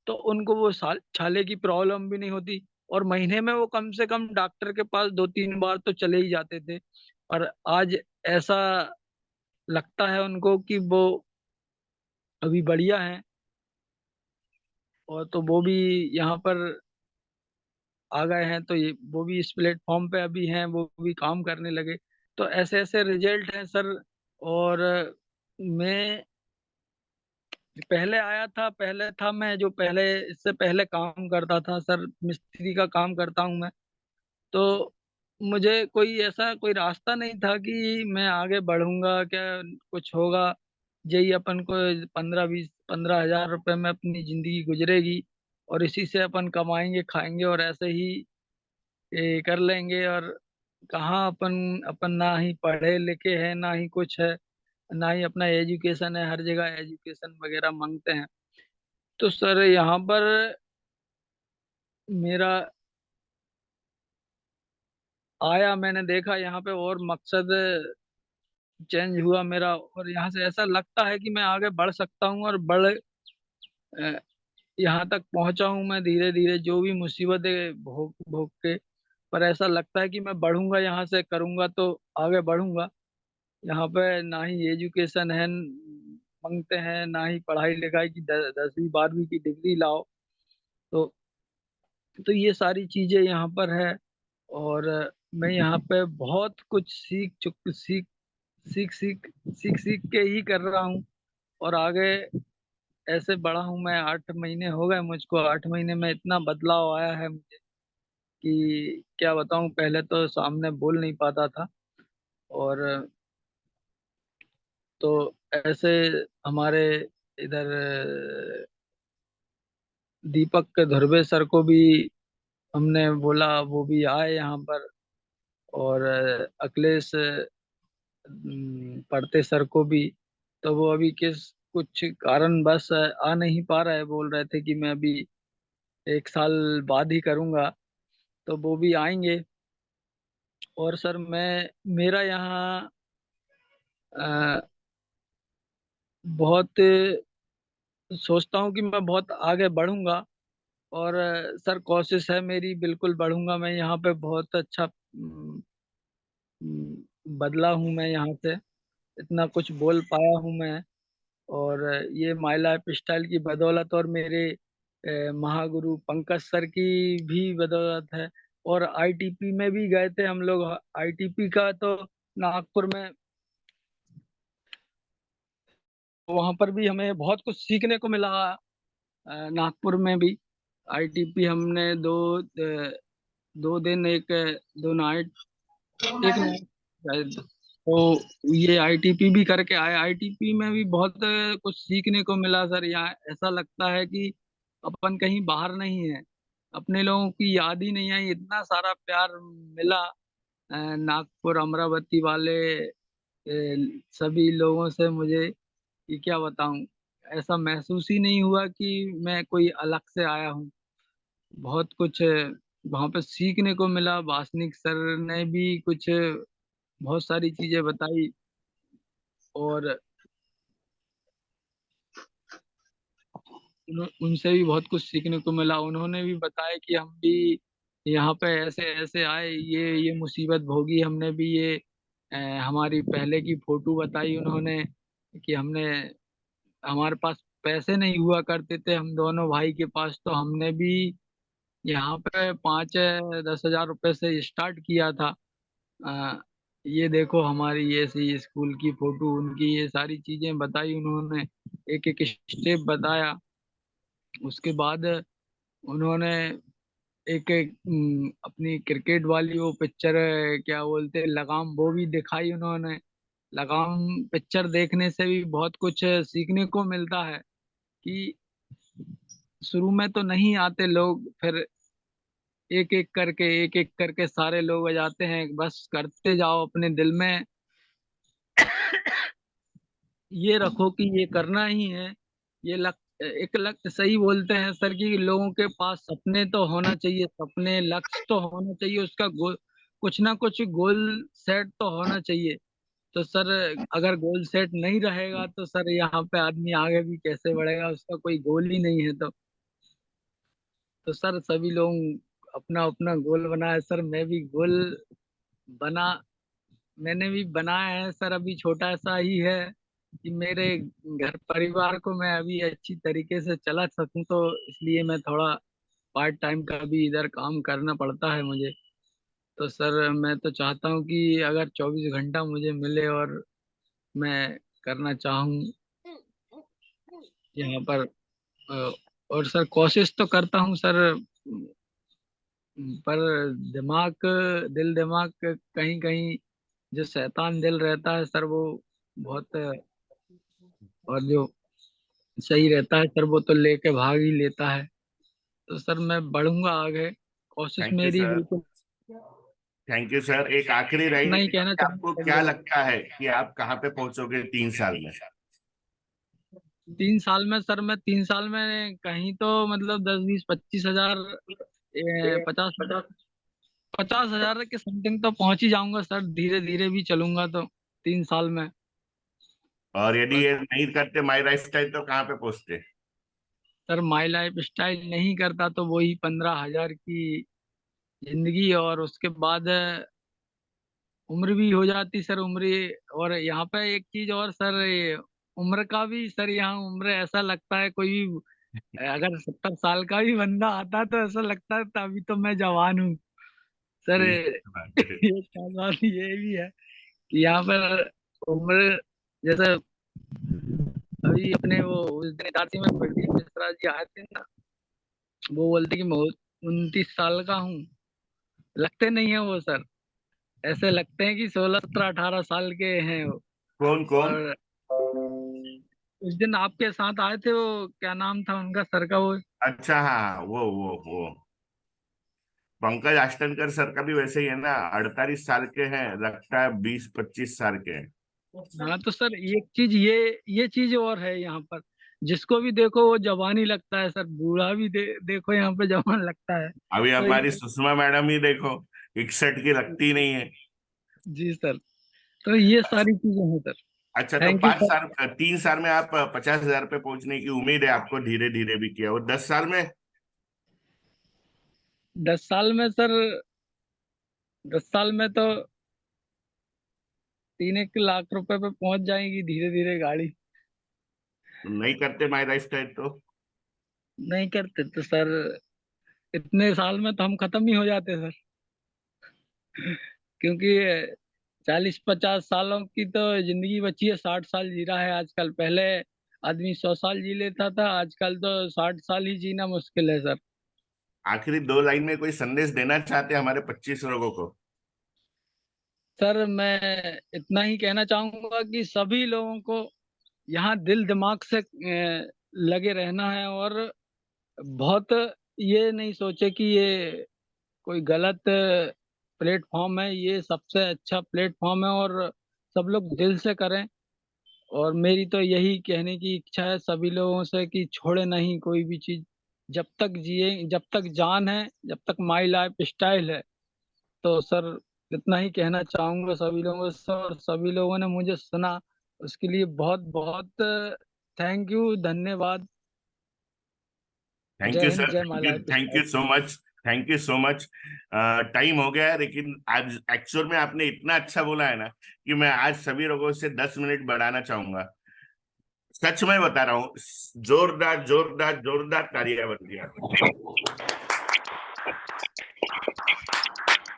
S4: तो उनको वो छाले की प्रॉब्लम भी नहीं होती। और महीने में वो कम से कम डॉक्टर के पास 2-3 बार तो चले ही जाते थे। और आज ऐसा लगता है उनको कि वो अभी बढ़िया है। और तो वो भी यहाँ पर आ गए हैं, तो ये वो भी इस प्लेटफॉर्म पे अभी हैं, वो भी काम करने लगे। तो ऐसे ऐसे रिजल्ट हैं सर। और मैं पहले आया था, पहले था मैं जो पहले इससे पहले काम करता था सर, मिस्त्री का काम करता हूँ मैं। तो मुझे कोई ऐसा कोई रास्ता नहीं था कि मैं आगे बढ़ूंगा क्या, कुछ होगा। यही अपन को 15-20-15 हज़ार रुपए में अपनी जिंदगी गुजरेगी और इसी से अपन कमाएंगे खाएंगे और ऐसे ही कर लेंगे। और कहाँ अपन अपन ना ही पढ़े लिखे हैं, ना ही कुछ है, ना ही अपना एजुकेशन है। हर जगह एजुकेशन वगैरह मांगते हैं। तो सर यहाँ पर मेरा आया, मैंने देखा यहाँ पे और मकसद चेंज हुआ मेरा, और यहाँ से ऐसा लगता है कि मैं आगे बढ़ सकता हूँ और यहाँ तक पहुंचा हूँ मैं धीरे धीरे, जो भी मुसीबतें भोग भोग के। पर ऐसा लगता है कि मैं बढ़ूंगा, यहाँ से करूंगा तो आगे बढ़ूंगा। यहाँ पे ना ही एजुकेशन है मांगते हैं, ना ही पढ़ाई लिखाई की 10वीं 12वीं की डिग्री लाओ। तो ये सारी चीजें यहाँ पर है। और मैं यहाँ पे बहुत कुछ सीख सीख सीख सीख के ही कर रहा हूँ और आगे ऐसे बढ़ा हूँ मैं। 8 महीने हो गए मुझको, 8 महीने में इतना बदलाव आया है मुझे कि क्या बताऊँ। पहले तो सामने बोल नहीं पाता था। और तो ऐसे हमारे इधर दीपक धुर्वे सर को भी हमने बोला, वो भी आए यहाँ पर। और अखिलेश पढ़ते सर को भी। तो वो अभी किस कुछ कारण बस आ नहीं पा रहा है, बोल रहे थे कि मैं अभी 1 साल बाद ही करूँगा। तो वो भी आएंगे। और सर मैं मेरा यहाँ अ, बहुत सोचता हूँ कि मैं बहुत आगे बढ़ूंगा। और सर कोशिश है मेरी, बिल्कुल बढ़ूंगा मैं यहाँ पे। बहुत अच्छा बदला हूँ मैं यहाँ से, इतना कुछ बोल पाया हूँ मैं। और ये माई लाइफ स्टाइल की बदौलत और मेरे महागुरु पंकज सर की भी बदौलत है। और आईटीपी में भी गए थे हम लोग। आईटीपी का तो नागपुर में, वहां पर भी हमें बहुत कुछ सीखने को मिला। नागपुर में भी आईटीपी हमने 2 दिन, 2 नाइट, एक नाइट शायद। तो ये आईटीपी भी करके आए। आईटीपी में भी बहुत कुछ सीखने को मिला सर। यहाँ ऐसा लगता है कि अपन कहीं बाहर नहीं है, अपने लोगों की याद ही नहीं आई। इतना सारा प्यार मिला नागपुर अमरावती वाले सभी लोगों से मुझे कि क्या बताऊं। ऐसा महसूस ही नहीं हुआ कि मैं कोई अलग से आया हूँ। बहुत कुछ वहां पे सीखने को मिला। वासनिक सर ने भी कुछ बहुत सारी चीजें बताई। और उनसे भी बहुत कुछ सीखने को मिला। उन्होंने भी बताया कि हम भी यहाँ पे ऐसे ऐसे आए, ये मुसीबत भोगी हमने भी। ये हमारी पहले की फोटो बताई उन्होंने कि हमने, हमारे पास पैसे नहीं हुआ करते थे हम दोनों भाई के पास, तो हमने भी यहाँ पे 5-10 हज़ार रुपए से स्टार्ट किया था। अ, ये देखो हमारी ये सी स्कूल की फोटो, उनकी ये सारी चीजें बताई उन्होंने, एक एक स्टेप बताया। उसके बाद उन्होंने एक एक अपनी क्रिकेट वाली वो पिक्चर क्या बोलते हैं, लगाम, वो भी दिखाई उन्होंने। लगाम पिक्चर देखने से भी बहुत कुछ सीखने को मिलता है कि शुरू में तो नहीं आते लोग, फिर एक एक करके सारे लोग आ जाते हैं। बस करते जाओ अपने दिल में ये रखो कि ये करना ही है। ये एक लक्ष्य, सही बोलते हैं सर कि लोगों के पास सपने तो होना चाहिए, सपने लक्ष्य तो होना चाहिए, उसका गोल, कुछ ना कुछ गोल सेट तो होना चाहिए। तो सर अगर गोल सेट नहीं रहेगा तो सर यहाँ पे आदमी आगे भी कैसे बढ़ेगा, उसका कोई गोल ही नहीं है। तो सर सभी लोग अपना अपना गोल बनाए सर। मैं भी गोल बना मैंने भी बनाया है सर। अभी छोटा सा ही है कि मेरे घर परिवार को मैं अभी अच्छी तरीके से चला सकूं, तो इसलिए मैं थोड़ा पार्ट टाइम का भी इधर काम करना पड़ता है मुझे। तो सर मैं तो चाहता हूँ कि अगर 24 घंटा मुझे मिले और मैं करना चाहूँ यहाँ पर। और सर कोशिश तो करता हूँ सर, पर दिल दिमाग कहीं कहीं जो शैतान दिल रहता है सर, वो बहुत, और जो सही रहता है सर वो तो लेके भाग ही लेता है। तो सर मैं बढ़ूंगा आगे, कोशिश
S5: थैंक यू
S4: मेरी
S5: सर।
S4: बिल्कुल।
S5: Thank you sir. एक आखिरी
S4: इतना
S5: लाइन,
S4: ही कहना
S5: आपको
S4: चाहूंगा
S5: क्या
S4: सर।
S5: लगता है कि आप कहाँ पे पहुंचोगे 3 साल में?
S4: 3 साल में सर, मैं 3 साल में कहीं तो मतलब 10 20 25 हजार, 50 50 50 हजार के समथिंग तो पहुंच ही जाऊंगा सर, धीरे धीरे भी चलूंगा तो 3 साल में।
S5: और यदि
S4: बस
S5: ये नहीं करते माई लाइफ स्टाइल तो कहाँ पे पहुंचते?
S4: सर, माई लाइफ स्टाइल नहीं करता तो वही 15 हजार की जिंदगी, और उसके बाद उम्र भी हो जाती सर, उम्र। और यहाँ पे एक चीज और सर, ये उम्र का भी सर, यहाँ उम्र ऐसा लगता है कोई भी अगर 70 साल का भी बंदा आता है तो ऐसा लगता है तभी तो मैं जवान हूँ सर। ये बात ये भी है कि यहाँ पर उम्र, जैसे अभी अपने वो उस दिन इटारसी में प्रदीप मिश्रा जी आए थे ना, वो बोलते कि मैं 29 साल का हूँ, लगते नहीं है वो सर, ऐसे लगते हैं कि 16 17 18 साल के हैं वो।
S5: कौन कौन?
S4: और उस दिन आपके साथ आए थे, वो क्या नाम था उनका सर का, वो।
S5: अच्छा, हाँ, वो पंकज आष्टनकर सर का भी वैसे ही है ना, 48 साल के हैं, लगता है 20 25 साल के हैं।
S4: हाँ तो सर एक चीज, ये चीज और है यहाँ पर, जिसको भी देखो वो जवान ही लगता है सर, बूढ़ा भी देखो यहाँ पे जवान लगता है।
S5: अभी
S4: तो
S5: हमारी सुषमा मैडम ही देखो, 61 की लगती नहीं है।
S4: जी सर, तो ये सारी चीजें हैं सर।
S5: अच्छा, तो
S4: थैंक यू
S5: पांच
S4: सर।
S5: साल 3 साल में आप 50 हजार पे पहुंचने की उम्मीद है आपको, धीरे धीरे भी किया, और 10 साल में?
S4: 10 साल में सर, 10 साल में तो 3 1 लाख रुपए पे पहुंच जाएगी धीरे धीरे गाड़ी।
S5: नहीं करते माई लाइफ स्टाइल तो?
S4: नहीं करते तो सर, इतने साल में तो हम खत्म ही हो जाते सर, क्योंकि 40 50 सालों की तो जिंदगी बची है, 60 साल जी रहा है आजकल। पहले आदमी 100 साल जी लेता था, आजकल तो 60 साल ही जीना मुश्किल है सर।
S5: आखिरी 2 लाइन में कोई संदेश देना चाहते हैं हमारे 25 लोगों को?
S4: सर मैं इतना ही कहना चाहूंगा कि सभी लोगों को यहाँ दिल दिमाग से लगे रहना है, और बहुत ये नहीं सोचे कि ये कोई गलत प्लेटफॉर्म है, ये सबसे अच्छा प्लेटफॉर्म है, और सब लोग दिल से करें। और मेरी तो यही कहने की इच्छा है सभी लोगों से कि छोड़े नहीं कोई भी चीज, जब तक जिए, जब तक जान है, जब तक माई लाइफ स्टाइल है। तो सर इतना ही कहना चाहूंगा सभी लोगों से, और सभी लोगों ने मुझे सुना उसके लिए बहुत बहुत थैंक यू, धन्यवाद।
S5: थैंक
S4: जय
S5: यू
S4: हिंद,
S5: सर,
S4: जय
S5: thank
S4: my
S5: you,
S4: life
S5: thank you
S4: style.
S5: So much. Thank you so much. Time हो गया है, लेकिन आज एक्चुअल में आपने इतना अच्छा बोला है ना कि मैं आज सभी लोगों से 10 मिनट बढ़ाना चाहूंगा। सच में बता रहा हूँ, जोरदार जोरदार जोरदार तालियां बनती है।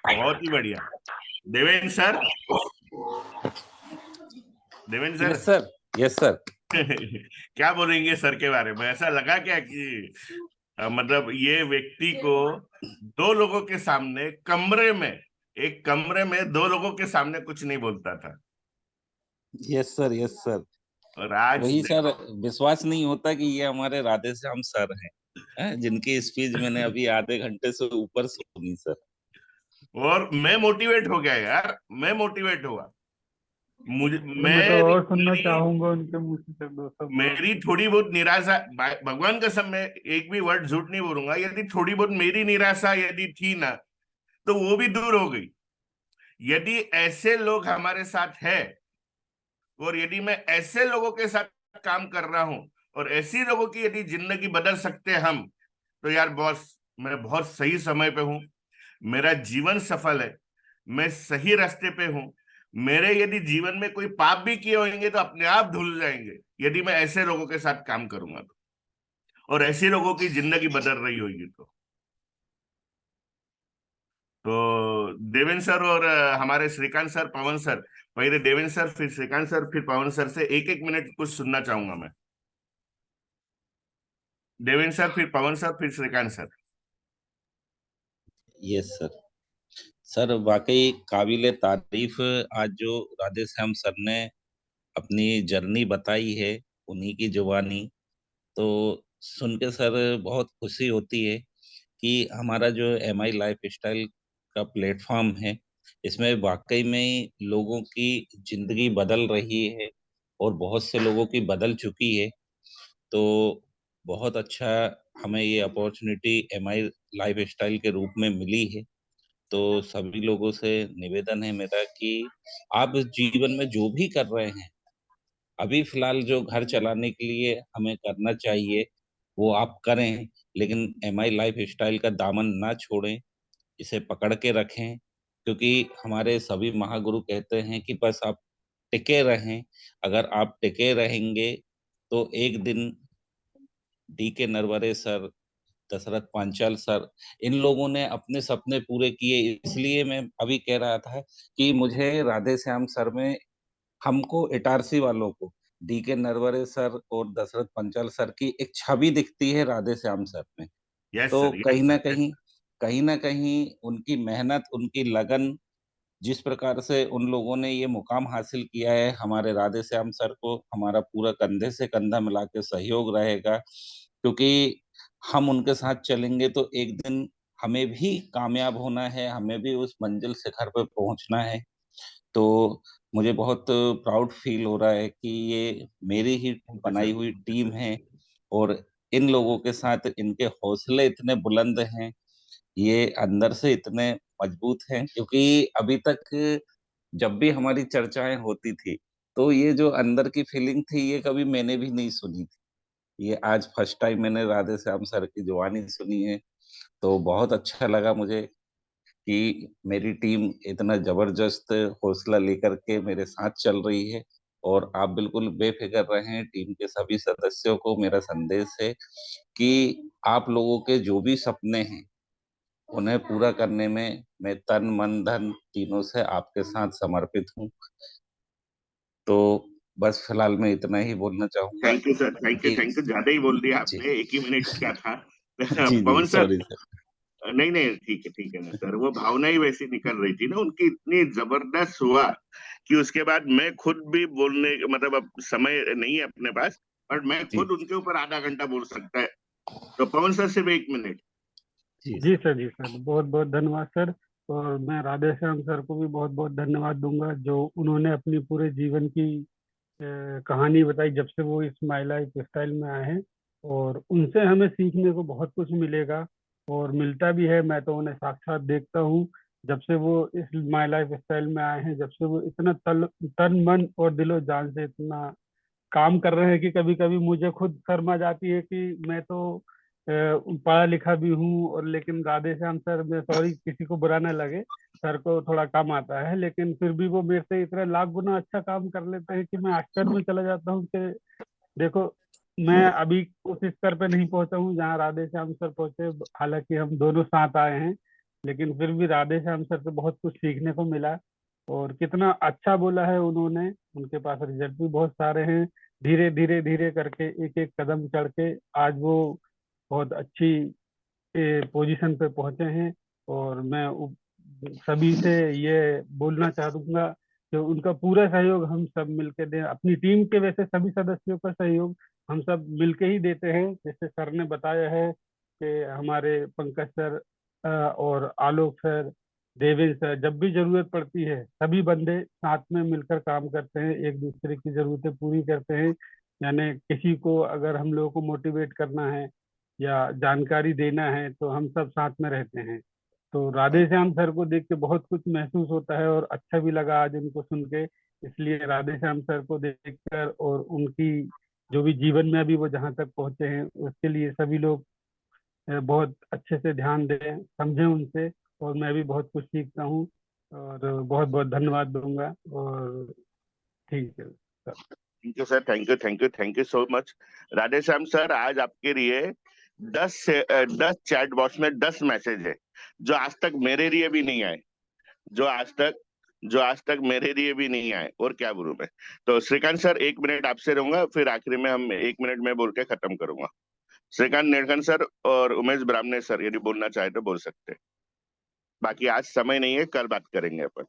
S5: बहुत ही बढ़िया। Devendra sir, Devendra
S2: yes
S5: sir,
S2: sir, yes sir.
S5: क्या बोलेंगे सर के बारे में? ऐसा लगा क्या कि मतलब ये व्यक्ति को 2 लोगों के सामने कमरे में, एक कमरे में 2 लोगों के सामने कुछ नहीं बोलता था,
S2: यस सर, यस सर।
S5: और आज
S2: वही सर, विश्वास नहीं होता कि ये हमारे राधे श्याम सर हैं, जिनकी स्पीच मैंने अभी आधे घंटे से ऊपर सुनी सर।
S5: और मैं मोटिवेट हो गया यार, मैं मोटिवेट हुआ। मुझे
S3: तो मैं तो और सुनना
S5: मेरी
S3: चाहूंगा उनके मुंह से सर, दो शब्द और।
S5: मेरी थोड़ी बहुत निराशा, भगवान कसम मैं एक भी वर्ड झूठ नहीं बोलूंगा, यदि थोड़ी बहुत मेरी निराशा यदि थी ना, तो वो भी दूर हो गई। यदि ऐसे लोग हमारे साथ है, और यदि मैं ऐसे लोगों के साथ काम कर रहा हूं, और ऐसी लोगों की यदि जिंदगी बदल सकते हैं हम, तो यार बॉस, मैं बहुत सही समय पे हूं, मेरा जीवन सफल है, मैं सही रास्ते पे हूं। मेरे यदि जीवन में कोई पाप भी किए होंगे तो अपने आप धुल जाएंगे, यदि मैं ऐसे लोगों के साथ काम करूंगा तो, और ऐसे लोगों की जिंदगी बदल रही होगी तो देवेंद्र सर और हमारे श्रीकांत सर, पवन सर, पहले देवेंद्र सर, फिर श्रीकांत सर, फिर पवन सर से 1 1 मिनट कुछ सुनना चाहूंगा मैं। देवेंद्र सर, फिर पवन सर, फिर Shrikant sir.
S2: Yes sir. Sir वाकई काबिले तारीफ आज जो राधे श्याम सर ने अपनी जर्नी बताई है, उन्हीं की जुबानी, तो सुन के सर बहुत खुशी होती है कि हमारा जो MI लाइफ स्टाइल का प्लेटफॉर्म है, इसमें वाकई में लोगों की जिंदगी बदल रही है और बहुत से लोगों की बदल चुकी है। तो बहुत अच्छा हमें ये अपॉर्चुनिटी MI लाइफ स्टाइल के रूप में मिली है। तो सभी लोगों से निवेदन है मेरा कि आप जीवन में जो भी कर रहे हैं, अभी फिलहाल जो घर चलाने के लिए हमें करना चाहिए वो आप करें, लेकिन MI लाइफ स्टाइल का दामन ना छोड़ें, इसे पकड़ के रखें, क्योंकि हमारे सभी महागुरु कहते हैं कि बस आप टिके रहें। अगर आप टिके रहेंगे तो एक दिन DK Narware sir, Dashrath Panchal sir, इन लोगों ने अपने सपने पूरे किए। इसलिए मैं अभी कह रहा था कि मुझे राधे श्याम सर में, हमको इटारसी वालों को DK नरवरे सर और दशरथ पंचाल सर की एक छवि दिखती है राधे श्याम सर में।
S5: यस
S2: तो
S5: सर, यस सर, यस।
S2: कहीं ना कहीं उनकी मेहनत, उनकी लगन, जिस प्रकार से उन लोगों ने ये मुकाम हासिल किया है, हमारे राधे श्याम सर को हमारा पूरा कंधे से कंधा मिला के सहयोग रहेगा, क्योंकि हम उनके साथ चलेंगे तो एक दिन हमें भी कामयाब होना है, हमें भी उस मंजिल शिखर पर पहुंचना है। तो मुझे बहुत प्राउड फील हो रहा है कि ये मेरी ही
S5: थैंक यू
S2: बनाई
S5: सर।
S2: हुई टीम है और इन लोगों के साथ इनके हौसले इतने बुलंद हैं, ये अंदर से इतने मजबूत हैं, क्योंकि अभी तक जब भी हमारी चर्चाएं होती थी तो ये जो अंदर की फीलिंग थी ये कभी मैंने भी नहीं सुनी थी। ये आज फर्स्ट टाइम मैंने राधे श्याम सर की जुबानी सुनी है। तो बहुत अच्छा लगा मुझे कि मेरी टीम इतना जबरदस्त हौसला लेकर के मेरे साथ चल रही है। और आप बिल्कुल बेफिक्र रहें, टीम के सभी सदस्यों को मेरा संदेश है कि आप लोगों के जो भी सपने हैं उन्हें पूरा करने में मैं तन मन धन तीनों से आपके साथ समर्पित हूँ। तो बस फिलहाल मैं इतना ही बोलना चाहूंगा
S5: thank you sir, thank you,
S2: कि
S5: थैंक यू। ज्यादा ही बोल दिया
S2: जी
S5: आपने, 1 ही मिनट क्या था।
S2: जी जी
S5: पवन सर,
S2: सॉरी सर।
S5: नहीं नहीं, ठीक है ना सर। वो भावना ही वैसी निकल रही थी ना उनकी, इतनी जबरदस्त हुआ कि उसके बाद मैं खुद भी बोलने, मतलब अब समय नहीं है अपने पास, पर मैं
S2: जी
S5: खुद उनके ऊपर आधा घंटा बोल सकता है। तो पवन सर सिर्फ 1 मिनट।
S2: जी
S3: जी सर, जी सर, बहुत बहुत धन्यवाद सर। और मैं राधे श्याम सर को भी बहुत बहुत धन्यवाद दूंगा, जो उन्होंने अपनी पूरे जीवन की कहानी बताई जब से वो इस माई लाइफ स्टाइल में आए हैं। और उनसे हमें सीखने को बहुत कुछ मिलेगा और मिलता भी है। मैं तो उन्हें साक्षात देखता हूँ जब से वो इस माई लाइफ स्टाइल में आए हैं, जब से वो इतना तन मन और दिलो जान से इतना काम कर रहे हैं कि कभी कभी मुझे खुद शर्मा जाती है कि मैं तो पढ़ा लिखा भी हूँ। और लेकिन राधे श्याम सर, मैं सॉरी किसी को बुरा ना लगे, सर को थोड़ा कम आता है, लेकिन फिर भी वो मेरे से इतना लाख गुना अच्छा काम कर लेते हैं कि मैं आश्चर्य में चला जाता हूँ कि देखो, मैं अभी उस स्तर पे नहीं पहुंचा हूँ जहाँ राधे श्याम सर पहुंचे। हालांकि हम दोनों साथ आए हैं, लेकिन फिर भी राधे श्याम सर से बहुत कुछ सीखने को मिला। और कितना अच्छा बोला है उन्होंने, उनके पास रिजल्ट भी बहुत सारे हैं। धीरे धीरे धीरे करके एक एक कदम चढ़ के आज वो बहुत अच्छी पोजीशन पे पहुंचे हैं। और मैं सभी से ये बोलना चाहूंगा कि उनका पूरा सहयोग हम सब मिलके दें। अपनी टीम के वैसे सभी सदस्यों का सहयोग हम सब मिलके ही देते हैं। जैसे सर ने बताया है कि हमारे पंकज सर और आलोक सर, देवेंद्र सर, जब भी जरूरत पड़ती है सभी बंदे साथ में मिलकर काम करते हैं, एक दूसरे की जरूरतें पूरी करते हैं। यानी किसी को अगर हम लोगों को मोटिवेट करना है या जानकारी देना है तो हम सब साथ में रहते हैं। तो राधे श्याम सर को देख के बहुत कुछ महसूस होता है और अच्छा भी लगा आज उनको सुन के। इसलिए राधे श्याम सर को देखकर और उनकी जो भी जीवन में अभी वो जहाँ तक पहुंचे हैं उसके लिए सभी लोग बहुत अच्छे से ध्यान दें, समझें उनसे। और मैं भी बहुत कुछ सीखता हूँ और बहुत बहुत धन्यवाद दूंगा। और ठीक है sir.
S5: Thank you sir, thank you, thank you, thank you so much. Radhe Shyam sir, आज आपके लिए 10 चैट बॉक्स में 10 मैसेज है जो आज तक मेरे लिए भी नहीं आए, जो आज तक मेरे लिए भी नहीं आए। और क्या बोलूं मैं। तो श्रीकांत सर, 1 मिनट आपसे रहूंगा, फिर आखिरी में हम 1 मिनट में बोल के खत्म करूंगा। श्रीकांत नेड़कन सर और उमेश ब्राह्मणे सर यदि बोलना चाहे तो बोल सकते हैं। बाकी आज समय नहीं है, कल बात करेंगे अपन।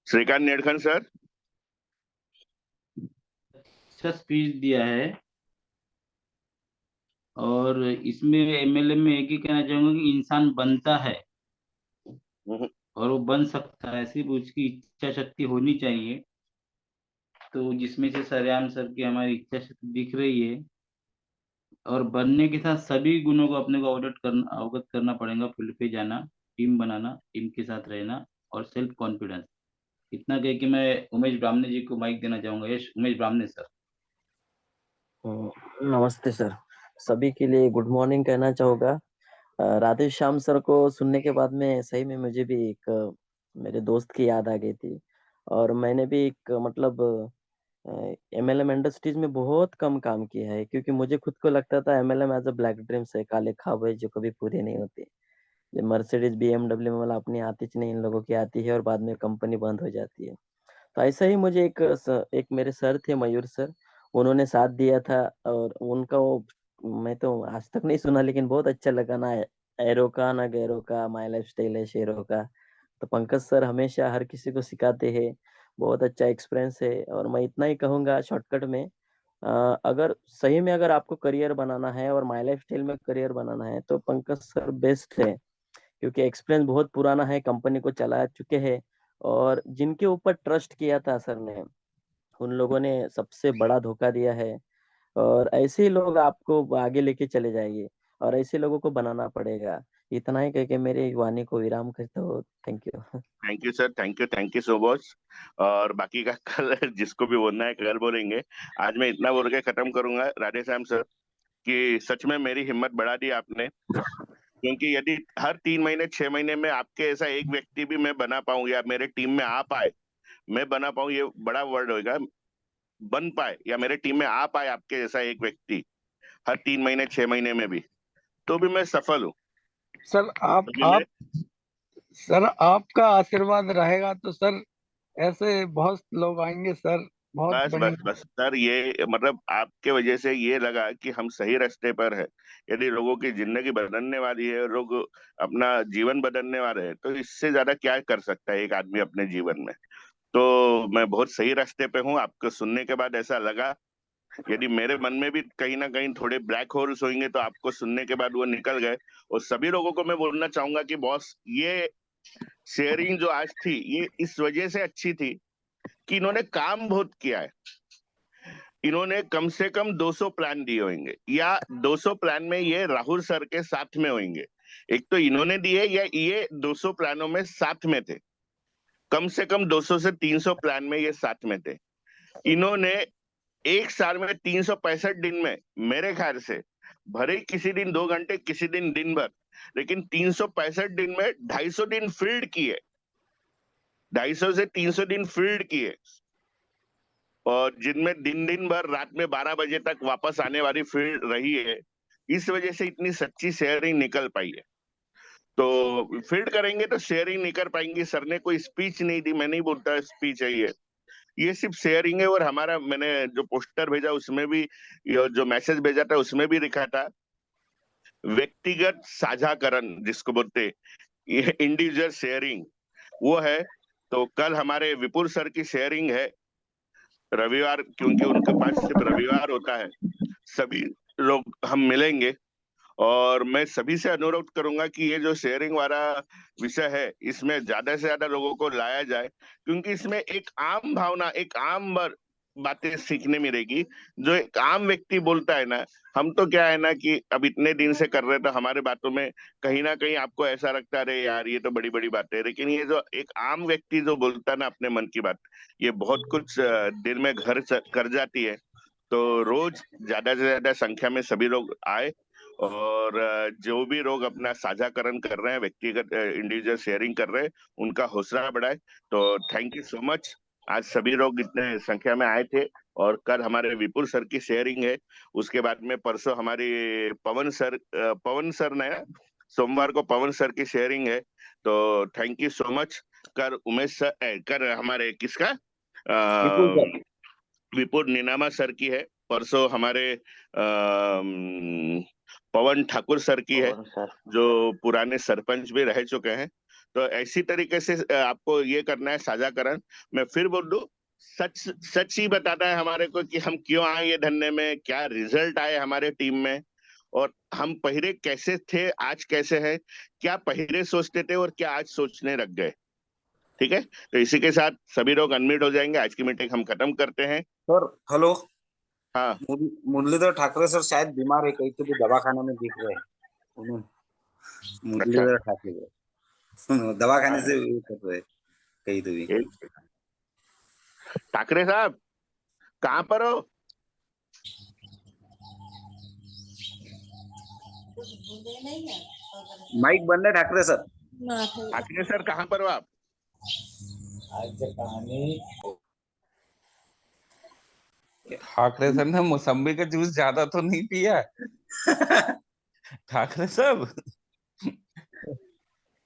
S5: श्रीकांत नेड़कन सर।
S6: अच्छा स्पीच दिया है, और इसमें एमएलए में एक ही कहना चाहूंगा कि इंसान बनता है और वो बन सकता है, सिर्फ उसकी इच्छा शक्ति होनी चाहिए। तो जिसमें से सरेआम सर की हमारी इच्छा शक्ति दिख रही है, और बनने के साथ सभी गुणों को अपने को अवगत करना पड़ेगा। फील्ड पे जाना, टीम बनाना, टीम के साथ रहना और सेल्फ कॉन्फिडेंस। इतना कह के मैं उमेश ब्राह्मणे जी को माइक देना चाहूंगा। यश उमेश ब्राह्मणे सर।
S7: नमस्ते सर, सभी के लिए गुड मॉर्निंग कहना चाहूँगा। राधे श्याम सर को सुनने के बाद में सही में मुझे भी एक मेरे दोस्त की याद आ गई थी। और मैंने भी एक मतलब एमएलएम इंडस्ट्रीज में बहुत कम काम किया है, क्योंकि मुझे खुद को लगता था MLM as a black dreams है, काले ख्वाब है जो कभी पूरे नहीं होते। ये मर्सिडीज बीएमडब्ल्यू में अपनी आती नहीं, इन लोगों की आती है और बाद में कंपनी बंद हो जाती है। तो ऐसा ही मुझे एक मेरे सर थे, मयूर सर, उन्होंने साथ दिया था। और उनका वो मैं तो आज तक नहीं सुना, लेकिन बहुत अच्छा लगा ना, एरो का ना गैरो का, माई लाइफ स्टाइल है शेरों का। तो पंकज सर हमेशा हर किसी को सिखाते हैं, बहुत अच्छा एक्सपीरियंस है। और मैं इतना ही कहूँगा शॉर्टकट में, अगर सही में अगर आपको करियर बनाना है और माई लाइफ स्टाइल में करियर बनाना है तो पंकज सर बेस्ट है, क्योंकि एक्सपीरियंस बहुत पुराना है, कंपनी को चला चुके हैं। और जिनके ऊपर ट्रस्ट किया था सर ने, उन लोगों ने सबसे बड़ा धोखा दिया है। और ऐसे ही लोग आपको आगे लेके चले जाएंगे, और ऐसे लोगों को बनाना पड़ेगा। इतना ही कह के मेरी वाणी को विराम करता हूँ। Thank you.
S5: Thank you sir, thank you so much. और बाकी का कल जिसको भी बोलना है कल बोलेंगे। आज मैं इतना बोल के खत्म करूंगा राधे श्याम सर कि सच में मेरी हिम्मत बढ़ा दी आपने। क्योंकि यदि हर 3 महीने 6 महीने में आपके ऐसा एक व्यक्ति भी मैं बना पाऊं, या मेरे टीम में आ पाए, मैं बना पाऊं, ये बड़ा वर्ड होगा, बन पाए या मेरे टीम में आ पाए आपके जैसा एक व्यक्ति हर 3 महीने 6 महीने में भी, तो भी मैं सफल हूँ।
S4: सर सर आपका आशीर्वाद रहेगा तो सर ऐसे बहुत लोग आएंगे सर, बहुत
S5: बस बस
S4: बनेंगे।
S5: बस सर, ये मतलब आपके वजह से ये लगा कि हम सही रास्ते पर है। यदि लोगों की जिंदगी बदलने वाली है, लोग अपना जीवन बदलने वाले हैं, तो इससे ज्यादा क्या कर सकता है एक आदमी अपने जीवन में। तो मैं बहुत सही रास्ते पे हूँ। आपको सुनने के बाद ऐसा लगा। यदि मेरे मन में भी कहीं ना कहीं थोड़े ब्लैक होल्स होंगे तो आपको सुनने के बाद वो निकल गए। और सभी लोगों को मैं बोलना चाहूंगा कि बॉस, ये शेयरिंग जो आज थी, ये इस वजह से अच्छी थी कि इन्होंने काम बहुत किया है। इन्होंने कम से कम 200 प्लान दिए होंगे, या 200 प्लान में ये राहुल सर के साथ में होंगे। एक तो इन्होंने दिए, या ये 200 प्लानों में साथ में थे। कम से कम 200 से 300 प्लान में ये साथ में थे। इन्होंने एक साल में 365 दिन में मेरे ख्याल से, भले ही किसी दिन 2 घंटे किसी दिन दिन भर, लेकिन 365 दिन में 250 दिन फील्ड किए, 250 से 300 दिन फील्ड किए। और जिनमें दिन दिन भर रात में 12 बजे तक वापस आने वाली फील्ड रही है। इस वजह से इतनी सच्ची शेयरिंग निकल पाई है। तो फील्ड करेंगे तो शेयरिंग निकल पाएंगी। सर ने कोई स्पीच नहीं दी, मैं नहीं बोलता स्पीच है ये सिर्फ शेयरिंग है। और हमारा, मैंने जो पोस्टर भेजा उसमें भी, जो मैसेज भेजा था उसमें भी लिखा था, व्यक्तिगत साझाकरण जिसको बोलते, ये इंडिविजुअल शेयरिंग वो है। तो कल हमारे विपुल सर की शेयरिंग है रविवार, क्योंकि उनके पास सिर्फ रविवार होता है। सभी लोग हम मिलेंगे, और मैं सभी से अनुरोध करूंगा कि ये जो शेयरिंग वाला विषय है, इसमें ज्यादा से ज्यादा लोगों को लाया जाए। क्योंकि इसमें एक आम भावना, एक आम बातें सीखने मिलेगी। जो एक आम व्यक्ति बोलता है ना, हम तो क्या है ना कि अब इतने दिन से कर रहे, तो हमारे बातों में कहीं ना कहीं आपको ऐसा लगता है अरे यार ये तो बड़ी बड़ी बातें है। लेकिन ये जो एक आम व्यक्ति जो बोलता है ना अपने मन की बात, ये बहुत कुछ दिल में घर कर जाती है। तो रोज ज्यादा से ज्यादा संख्या में सभी लोग आए, और जो भी लोग अपना साझाकरण कर रहे हैं, व्यक्तिगत इंडिविजुअल शेयरिंग कर रहे हैं, उनका हौसला बढ़ाए। तो थैंक यू सो मच। आज सभी लोग इतने संख्या में आए थे। और कल हमारे विपुल सर की शेयरिंग है। उसके बाद में परसों हमारी पवन सर ने, सोमवार को पवन सर की शेयरिंग है। तो थैंक यू सो मच। कर उमेश सर, कर हमारे किसका, विपुल नीनामा सर की है, परसों हमारे पवन ठाकुर सर की है, जो पुराने सरपंच भी रह चुके हैं। तो ऐसी तरीके से आपको ये करना है साझाकरण। मैं फिर बोल दूं, सच सच ही बताना है हमारे को कि हम क्यों आए ये धरने में, क्या रिजल्ट आए हमारे टीम में, और हम पहले कैसे थे, आज कैसे हैं, क्या पहले सोचते थे और क्या आज सोचने लग गए। ठीक है, तो इसी के साथ सभी लोग अनम्यूट हो जाएंगे। आज की मीटिंग हम खत्म करते हैं।
S8: सर हेलो,
S5: हाँ,
S8: मुरलीधर ठाकरे सर शायद बीमार है, कहीं तो भी दवाखाना में दिख रहे हैं उन्होंने। मुरलीधर ठाकरे दवाखाने से कर रहे हैं कहीं तो भी।
S5: ठाकरे साहब कहाँ पर हो?
S8: माइक बंद है ठाकरे सर।
S5: ठाकरे सर कहाँ पर हो आप?
S2: ठाकरे सर ने मौसम्बी का जूस ज्यादा तो नहीं पिया? ठाकरे साहब,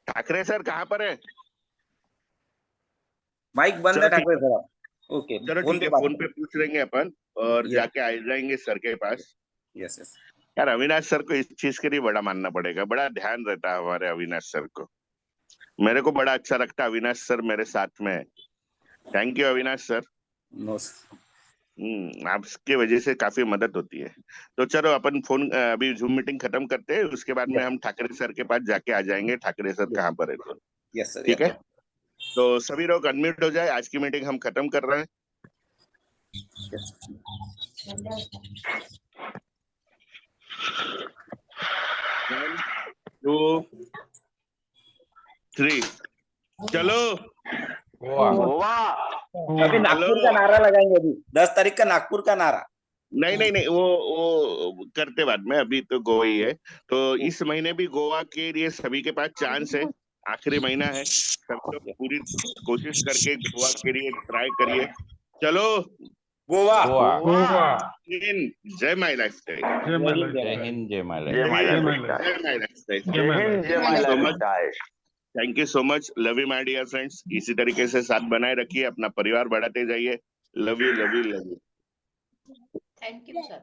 S5: ठाकरे सर कहाँ पर है?
S8: माइक बंद है ठाकरे सर आप। ओके,
S5: चलो ठीक है, फोन पे पूछ लेंगे अपन और जाके आ जाएंगे सर के पास।
S8: Yes yes.
S5: यार अविनाश सर को इस चीज के लिए बड़ा मानना पड़ेगा, बड़ा ध्यान रहता है हमारे अविनाश सर को। मेरे को बड़ा अच्छा लगता है अविनाश सर मेरे साथ में है। Thank you Avinash sir.
S8: No
S5: आपकी वजह से काफी मदद होती है। तो चलो अपन फोन अभी जूम मीटिंग खत्म करते हैं, उसके बाद में हम ठाकरे सर के पास जाके आ जाएंगे ठाकरे सर कहाँ पर है तो।
S8: यस सर,
S5: ठीक है, तो सभी लोग अनम्यूट हो जाए। आज की मीटिंग हम खत्म कर रहे हैं। 1 2 3 चलो
S2: गोवा।
S8: अभी नागपुर का नारा लगाएंगे, अभी 10 तारीख का नागपुर का नारा।
S5: नहीं, वो करते बाद में, अभी तो गोवा ही है। तो इस महीने भी गोवा के लिए सभी के पास चांस है, आखिरी महीना है, सब लोग पूरी कोशिश करके गोवा के लिए ट्राई करिए। चलो
S8: गोवा।
S5: जय माई लाइफ स्टाइल।
S2: जय हिंद, जय my life.
S5: Thank you so much. Love you my dear friends. इसी तरीके से साथ बनाए रखिए, अपना परिवार बढ़ाते जाइए। Love you love you love you.
S1: Thank you sir.